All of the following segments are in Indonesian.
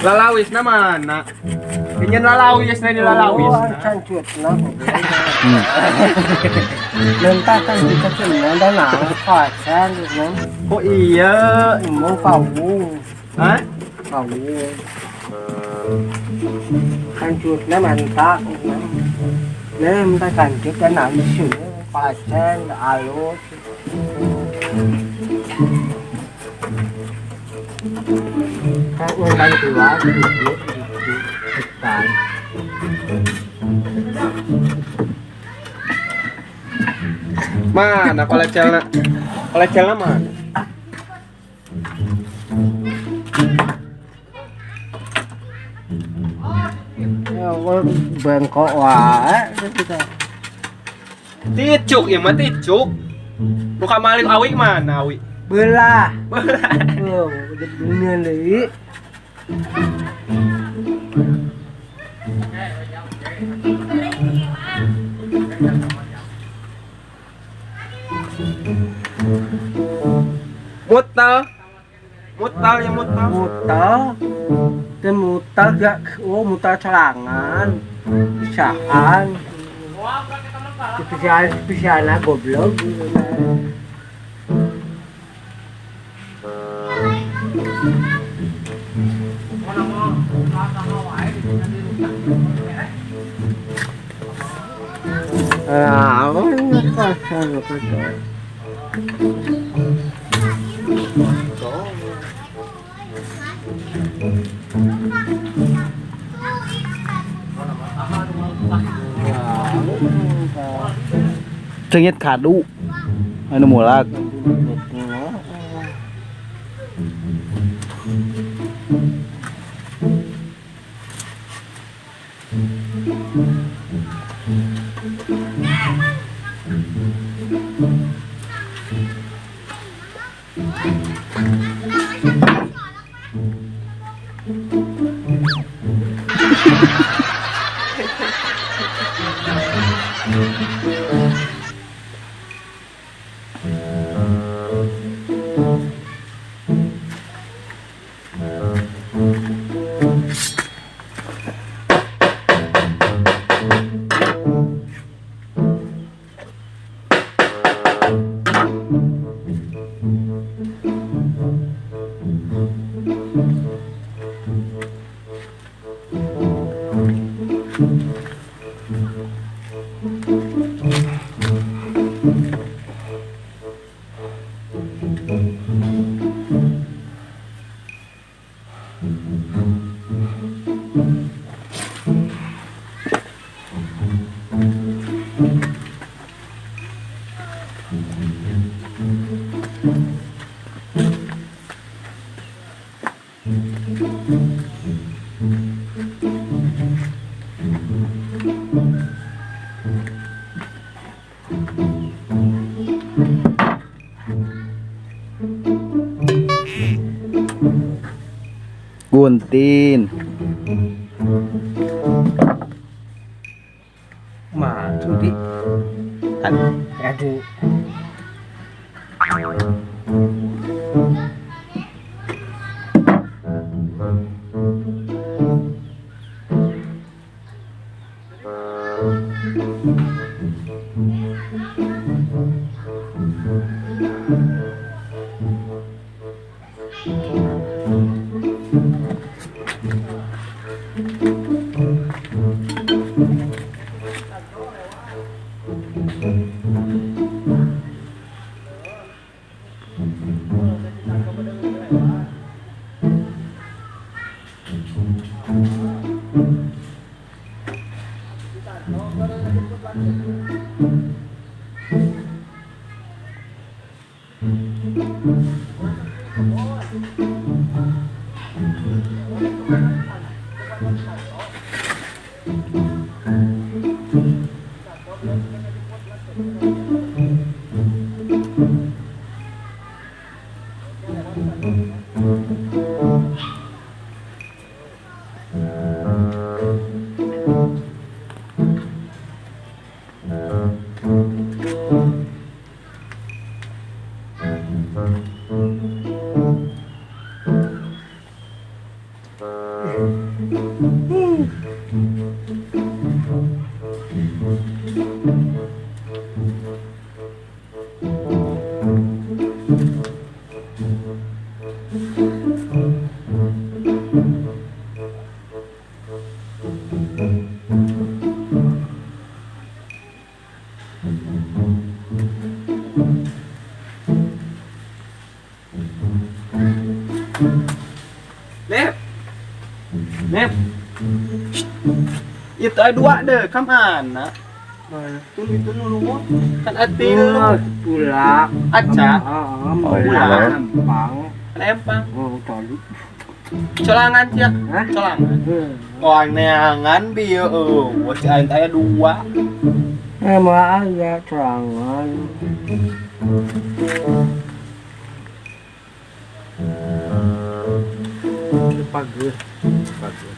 Lalawis naman na. Ganyan lalawis na nilalawis. Oh, cancut na. Lentakan kita semua dan pasan kan. Oh iya. Mau kau. Hah? Kau. Cancutnya mantap. Nah, minta cancut dan nangis. Pasan alus. Các nguyên đang từ lá thì thực tại Mana pelecelnya? Pelecelnya mana? bengkok wah kita. Ticuk ya mah ticuk. Bukan maling awi mana awi? Belah. Oh, dunia lagi. Mutal ya mutal. Dan mutal gak, oh mutal serangan, pisahan, pisahan goblok. Cengit kadu anu mulak Guntin Maju di kan aduh. Nep. Nep. Itu ada dua deh, kamana? Tun itu nulu kan ati lu. Tulak. Aca. Mau gampang. Lempang. Oh, tadi. Colangan ya. Hah? Colangan. Oh, neangan bieu eueuh. Aing aya dua. Mah ya terangan. Pagi. Pagi.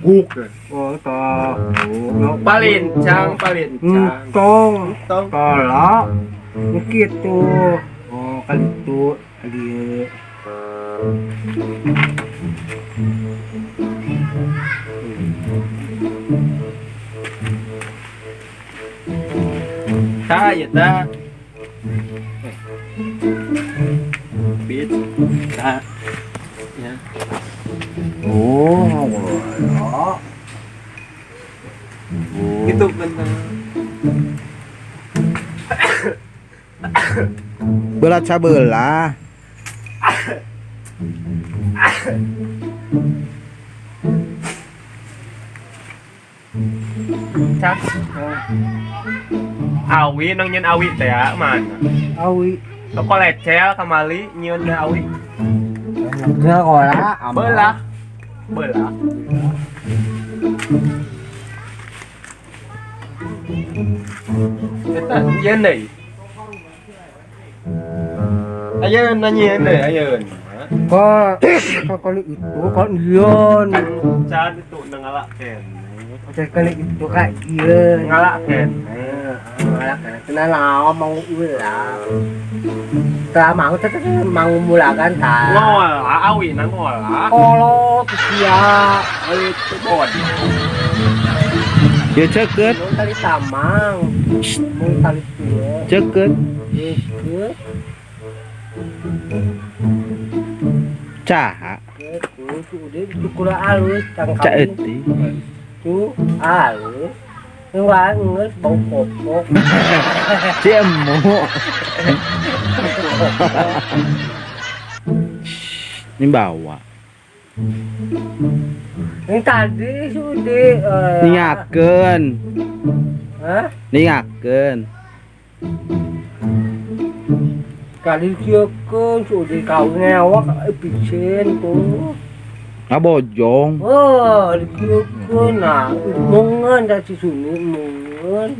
Guk. Oh, ta. Palincang. Tong. Tong. Kalau begitu. Oh, kali itu dia. Ta ya ta. Bit. Ta. Ya. Oh, Gitu bentar. Belah cabelah. Cak. Awi nang nyen awi teh ya, mana? awi. Toko lecel kamali nyeun teh awi. Dia kola. Belah. Eta nyeun deui. Ayeun nyeun deui ayeun. Kali itu kan Dion. Can itu nangala ken. Kali itu kak Dion. Ngalak ken. Ngalak ken. Kena lah mau ulah. Ta mau mau mulakan ta. Ngolah awi nang ngolah. Kalau kia Itu bod. Ya ceket, mau tali tamang. Mau tali tua. ceket. Itu. Caha, Itu udah itu kula alus tangkap. cak euti. Itu alus. Nggak nges bau kopok. Cemo. Ini bawa. Yang tadi sudah. Ningakeun. Hah? Ningakeun. Kali kia ke sudah kau ngewak epicen tuh. Ngabojong. Oh, dikuna mungan dari si suni mungan.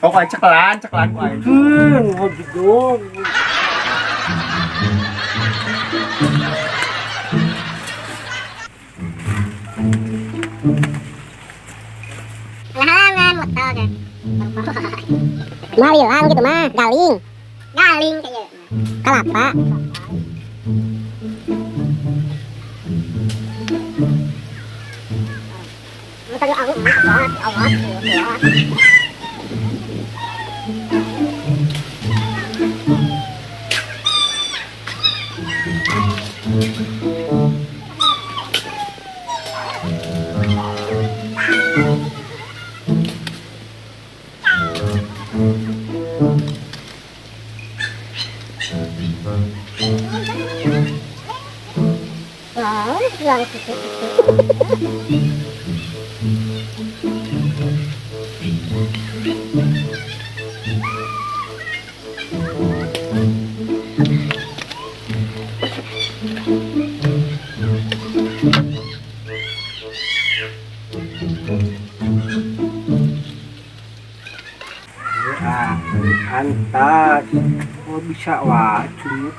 Kau kayak ceklan kau aja. Mau duduk. Lahangan motor kan. Mah bilang gitu mah, galing. Galing kayak kelapa. Motor aku awas. Oh, bilang gitu. Antas, oh bisa wah, cuma